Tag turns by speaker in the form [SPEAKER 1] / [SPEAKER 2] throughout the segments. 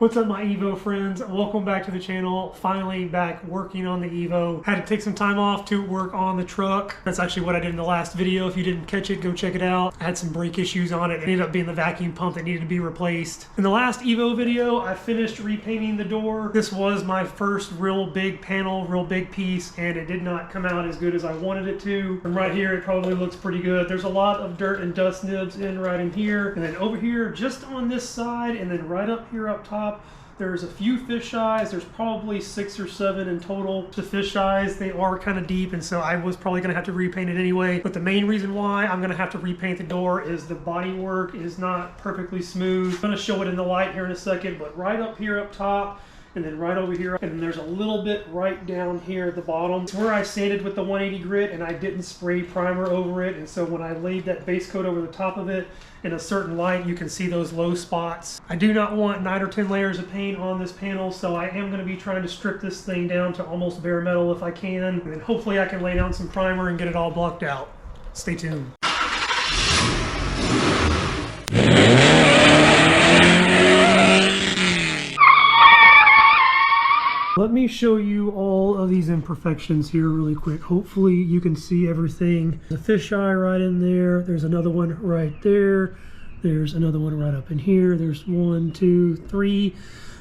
[SPEAKER 1] What's up, my Evo friends? Welcome back to the channel. Finally back working on the Evo. Had to take some time off to work on the truck. That's actually what I did in the last video. If you didn't catch it, go check it out. I had some brake issues on it. It ended up being the vacuum pump that needed to be replaced. In the last Evo video, I finished repainting the door. This was my first real big panel, real big piece, and it did not come out as good as I wanted it to. From right here, it probably looks pretty good. There's a lot of dirt and dust nibs right in here. And then over here, just on this side, and then right up here up top, there's a few fish eyes. There's probably 6 or 7 in total. The fish eyes, they are kind of deep, and so I was probably gonna have to repaint it anyway. But the main reason why I'm gonna have to repaint the door is the body work is not perfectly smooth. I'm gonna show it in the light here in a second, but right up here up top, and then right over here, and then there's a little bit right down here at the bottom. It's where I sanded with the 180 grit and I didn't spray primer over it, and so when I laid that base coat over the top of it in a certain light, you can see those low spots. I do not want 9 or 10 layers of paint on this panel, so I am going to be trying to strip this thing down to almost bare metal if I can, and then hopefully I can lay down some primer and get it all blocked out. Stay tuned. Let me show you all of these imperfections here really quick. Hopefully you can see everything. The fisheye right in there. There's another one right there. There's another one right up in here. There's 1, 2, 3.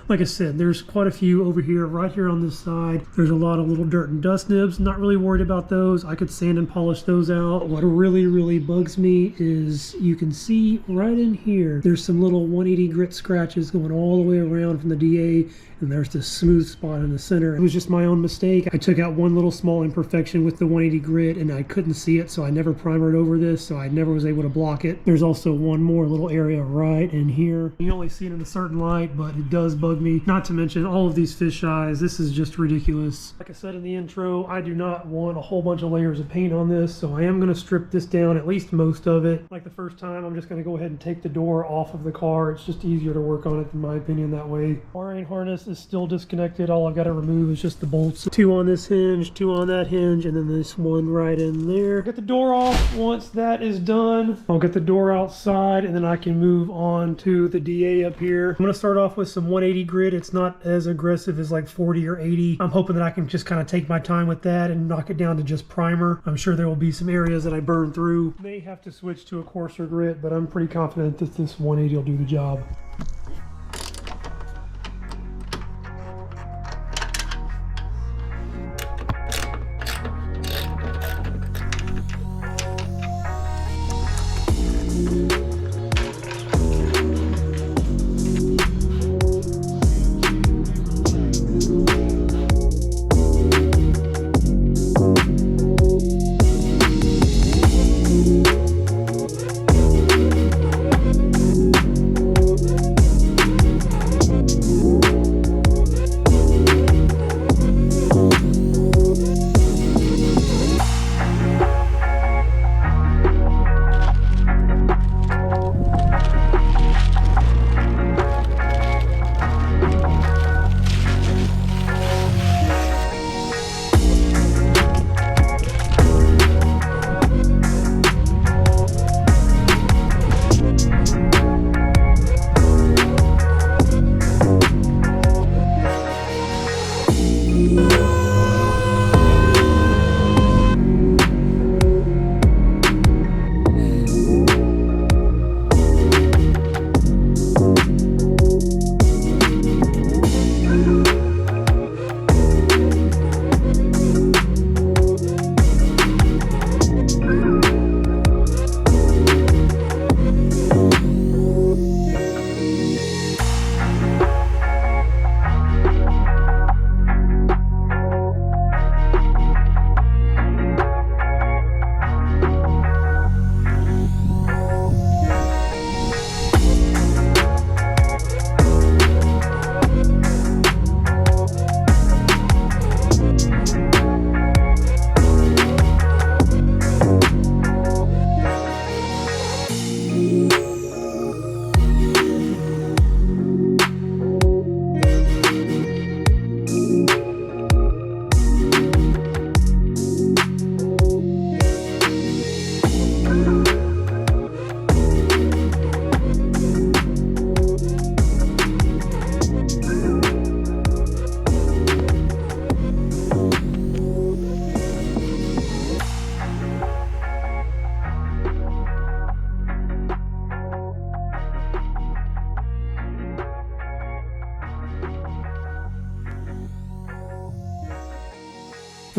[SPEAKER 1] Like I said, there's quite a few over here, right here on this side. There's a lot of little dirt and dust nibs. Not really worried about those. I could sand and polish those out. What really bugs me is you can see right in here, there's some little 180 grit scratches going all the way around from the DA, and there's this smooth spot in the center. It was just my own mistake. I took out one little small imperfection with the 180 grit and I couldn't see it, so I never primered over this, so I never was able to block it. There's also one more little area right in here. You only see it in a certain light, but it does bug me. Not to mention all of these fish eyes. This is just ridiculous. Like I said in the intro, I do not want a whole bunch of layers of paint on this, so I am going to strip this down, at least most of it. Like the first time, I'm just going to go ahead and take the door off of the car. It's just easier to work on it, in my opinion, that way. Wiring harness is still disconnected. All I've got to remove is just the bolts. 2 on this hinge, 2 on that hinge, and then this one right in there. Get the door off. Once that is done, I'll get the door outside, and then I can move on to the DA up here. I'm going to start off with some 180 grit. It's not as aggressive as like 40 or 80. I'm hoping that I can just kind of take my time with that and knock it down to just primer. I'm sure there will be some areas that I burn through. May have to switch to a coarser grit, but I'm pretty confident that this 180 will do the job.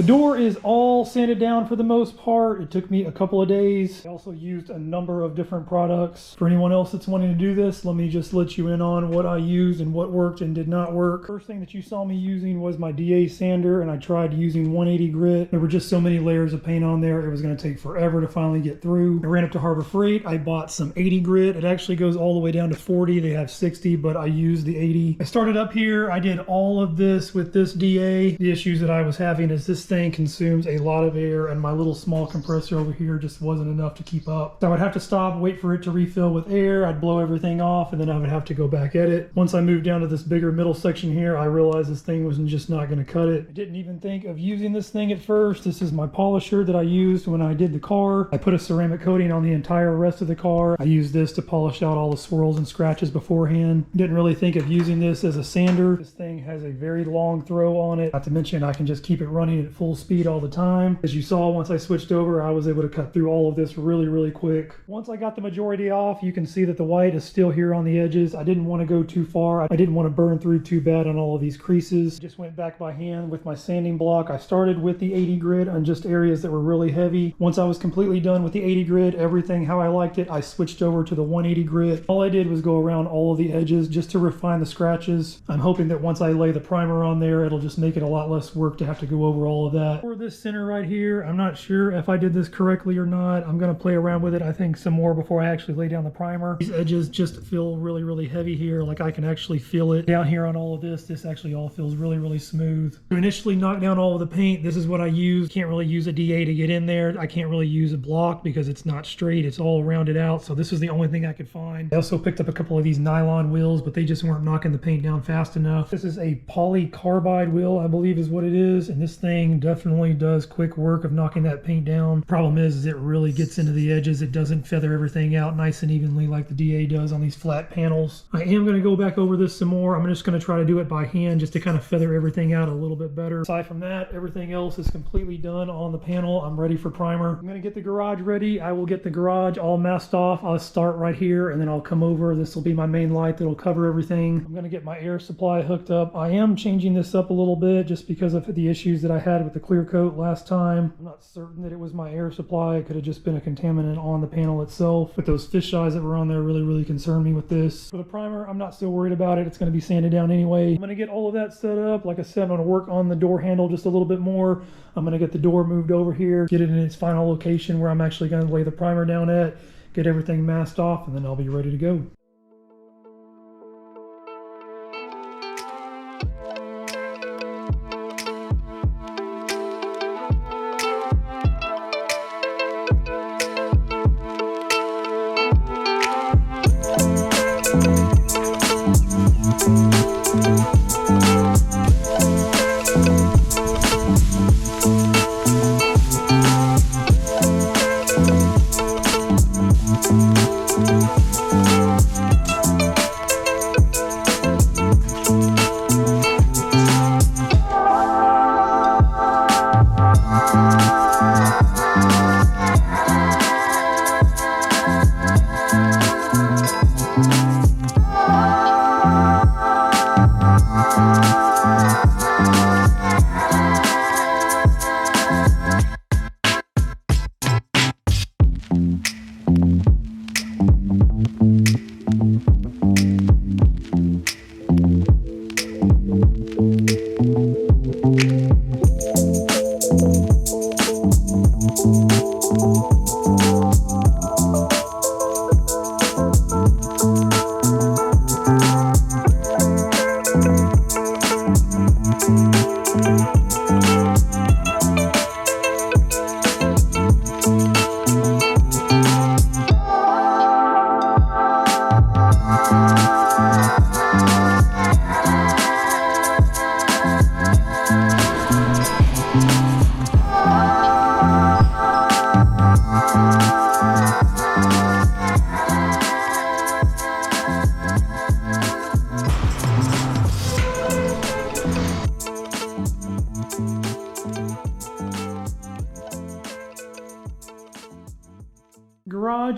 [SPEAKER 1] The door is all sanded down for the most part. It took me a couple of days. I also used a number of different products. For anyone else that's wanting to do this, let me just let you in on what I used and what worked and did not work. First thing that you saw me using was my DA sander, and I tried using 180 grit. There were just so many layers of paint on there, it was going to take forever to finally get through. I ran up to Harbor Freight. I bought some 80 grit. It actually goes all the way down to 40. They have 60, but I used the 80. I started up here. I did all of this with this DA. The issues that I was having is this thing consumes a lot of air, and my little small compressor over here just wasn't enough to keep up. So I would have to stop, wait for it to refill with air. I'd blow everything off, and then I would have to go back at it. Once I moved down to this bigger middle section here, I realized this thing was just not going to cut it. I didn't even think of using this thing at first. This is my polisher that I used when I did the car. I put a ceramic coating on the entire rest of the car. I used this to polish out all the swirls and scratches beforehand. Didn't really think of using this as a sander. This thing has a very long throw on it. Not to mention I can just keep it running at full speed all the time. As you saw, once I switched over, I was able to cut through all of this really quick. Once I got the majority off, you can see that the white is still here on the edges. I didn't want to go too far. I didn't want to burn through too bad on all of these creases. Just went back by hand with my sanding block. I started with the 80 grit on just areas that were really heavy. Once I was completely done with the 80 grit, everything how I liked it, I switched over to the 180 grit. All I did was go around all of the edges just to refine the scratches. I'm hoping that once I lay the primer on there, it'll just make it a lot less work to have to go over all of that. For this center right here, I'm not sure if I did this correctly or not. I'm going to play around with it, I think, some more before I actually lay down the primer. These edges just feel really heavy here. Like I can actually feel it down here on all of this. This actually all feels really smooth. To initially knock down all of the paint, this is what I use. Can't really use a DA to get in there. I can't really use a block because it's not straight. It's all rounded out. So this is the only thing I could find. I also picked up a couple of these nylon wheels, but they just weren't knocking the paint down fast enough. This is a polycarbide wheel, I believe is what it is. And this thing definitely does quick work of knocking that paint down. Problem is it really gets into the edges. It doesn't feather everything out nice and evenly like the DA does on these flat panels. I am going to go back over this some more. I'm just going to try to do it by hand just to kind of feather everything out a little bit better. Aside from that, everything else is completely done on the panel. I'm ready for primer. I'm going to get the garage ready. I will get the garage all masked off. I'll start right here and then I'll come over. This will be my main light that'll cover everything. I'm going to get my air supply hooked up. I am changing this up a little bit just because of the issues that I had with the clear coat last time. I'm not certain that it was my air supply. It could have just been a contaminant on the panel itself, but those fish eyes that were on there really concerned me with this. For the primer, I'm not so worried about it. It's going to be sanded down anyway. I'm going to get all of that set up. Like I said, I'm going to work on the door handle just a little bit more. I'm going to get the door moved over here, get it in its final location where I'm actually going to lay the primer down at, get everything masked off, and then I'll be ready to go.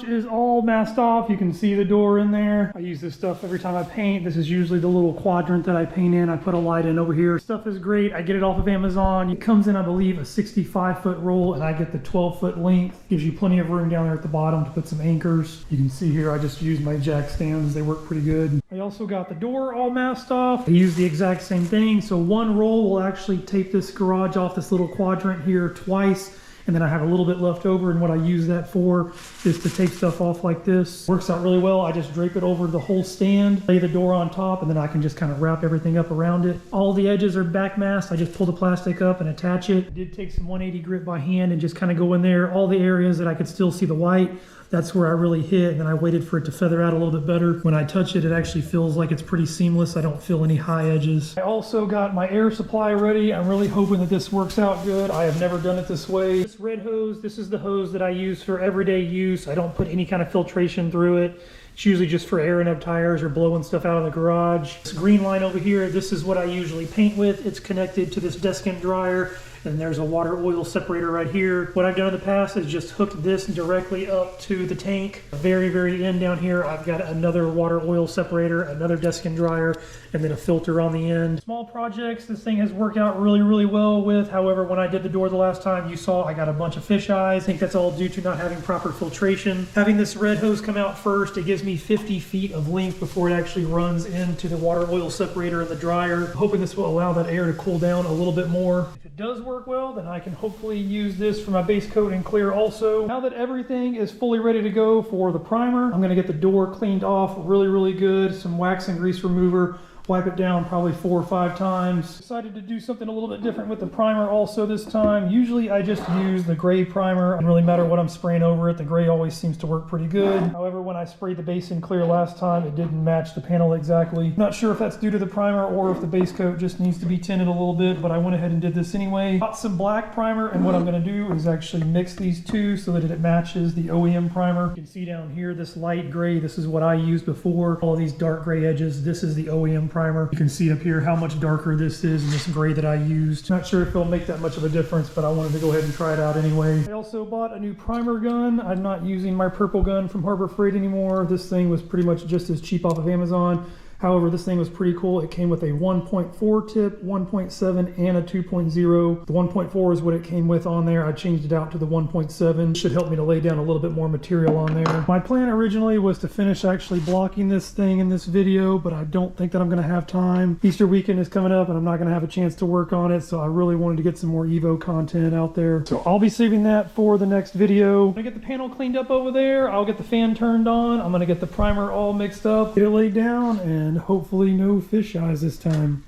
[SPEAKER 1] garage is all masked off. You can see the door in there. I use this stuff every time I paint. This is usually the little quadrant that I paint in. I put a light in over here. Stuff is great. I get it off of Amazon. It comes in, I believe, a 65-foot roll, and I get the 12-foot length. Gives you plenty of room down there at the bottom to put some anchors. You can see here I just use my jack stands. They work pretty good. I also got the door all masked off. I use the exact same thing. So one roll will actually tape this garage off this little quadrant here twice, and then I have a little bit left over, and what I use that for is to take stuff off like this. Works out really well. I just drape it over the whole stand, lay the door on top, and then I can just kind of wrap everything up around it. All the edges are back masked. I just pull the plastic up and attach it. I did take some 180 grit by hand and just kind of go in there. All the areas that I could still see the white, that's where I really hit, and then I waited for it to feather out a little bit better. When I touch it, it actually feels like it's pretty seamless. I don't feel any high edges. I also got my air supply ready. I'm really hoping that this works out good. I have never done it this way. This red hose, this is the hose that I use for everyday use. I don't put any kind of filtration through it. It's usually just for airing up tires or blowing stuff out of the garage. This green line over here, this is what I usually paint with. It's connected to this desk and dryer. And there's a water oil separator right here. What I've done in the past is just hooked this directly up to the tank. The very, very end down here, I've got another water oil separator, another desk and dryer, and then a filter on the end. Small projects, this thing has worked out really, really well with. However, when I did the door the last time, you saw I got a bunch of fish eyes. I think that's all due to not having proper filtration. Having this red hose come out first, it gives me 50 feet of length before it actually runs into the water oil separator in the dryer. I'm hoping this will allow that air to cool down a little bit more. If it does work well, then I can hopefully use this for my base coat and clear also. Now that everything is fully ready to go for the primer, I'm going to get the door cleaned off really, really good. Some wax and grease remover. Wipe it down probably 4 or 5 times. Decided to do something a little bit different with the primer also this time. Usually I just use the gray primer. It doesn't really matter what I'm spraying over it. The gray always seems to work pretty good. However, when I sprayed the base in clear last time, it didn't match the panel exactly. Not sure if that's due to the primer or if the base coat just needs to be tinted a little bit, but I went ahead and did this anyway. Got some black primer, and what I'm going to do is actually mix these two so that it matches the OEM primer. You can see down here this light gray. This is what I used before. All of these dark gray edges. This is the OEM primer. You can see up here how much darker this is and this gray that I used. Not sure if it'll make that much of a difference, but I wanted to go ahead and try it out anyway. I also bought a new primer gun. I'm not using my purple gun from Harbor Freight anymore. This thing was pretty much just as cheap off of Amazon. However, this thing was pretty cool. It came with a 1.4 tip, 1.7, and a 2.0. The 1.4 is what it came with on there. I changed it out to the 1.7. Should help me to lay down a little bit more material on there. My plan originally was to finish actually blocking this thing in this video, but I don't think that I'm gonna have time. Easter weekend is coming up and I'm not gonna have a chance to work on it, so I really wanted to get some more Evo content out there. So I'll be saving that for the next video. I'm gonna get the panel cleaned up over there. I'll get the fan turned on. I'm gonna get the primer all mixed up, get it laid down, and hopefully no fish eyes this time.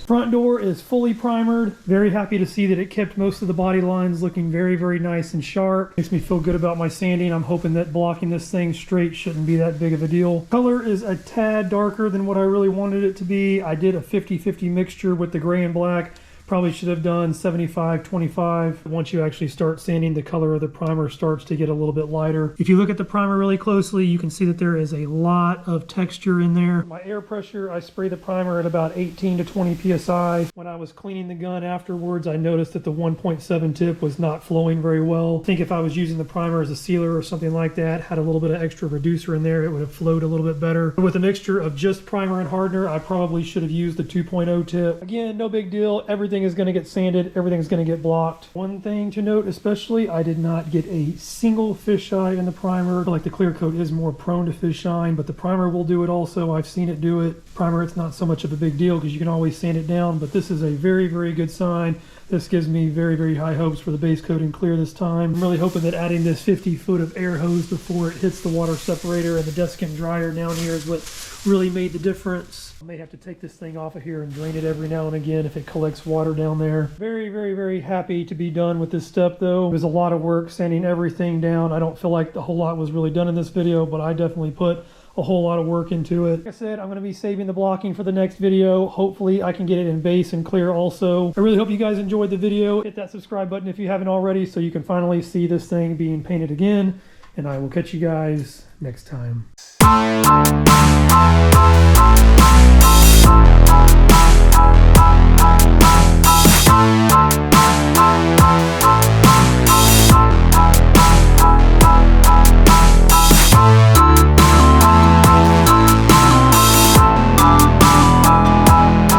[SPEAKER 1] Front door is fully primered. Very happy to see that it kept most of the body lines looking very, very nice and sharp. Makes me feel good about my sanding. I'm hoping that blocking this thing straight shouldn't be that big of a deal. Color is a tad darker than what I really wanted it to be. I did a 50-50 mixture with the gray and black. Probably should have done 75-25. Once you actually start sanding, the color of the primer starts to get a little bit lighter. If you look at the primer really closely, you can see that there is a lot of texture in there. My air pressure, I spray the primer at about 18 to 20 psi. When I was cleaning the gun afterwards, I noticed that the 1.7 tip was not flowing very well. I think if I was using the primer as a sealer or something like that, had a little bit of extra reducer in there, it would have flowed a little bit better. With a mixture of just primer and hardener, I probably should have used the 2.0 tip. Again, no big deal. Everything is going to get sanded, everything's going to get blocked. One thing to note especially, I did not get a single fisheye in the primer. I feel like the clear coat is more prone to fisheye, but the primer will do it also. I've seen it do it. Primer, it's not so much of a big deal because you can always sand it down, but this is a very, very good sign. This gives me very, very high hopes for the base coat and clear this time. I'm really hoping that adding this 50 foot of air hose before it hits the water separator and the desiccant dryer down here is what really made the difference. I may have to take this thing off of here and drain it every now and again if it collects water down there. Very, very, very happy to be done with this step though. It was a lot of work sanding everything down. I don't feel like the whole lot was really done in this video, but I definitely put a whole lot of work into it. Like I said, I'm going to be saving the blocking for the next video. Hopefully I can get it in base and clear also. I really hope you guys enjoyed the video. Hit that subscribe button if you haven't already so you can finally see this thing being painted again. And I will catch you guys next time.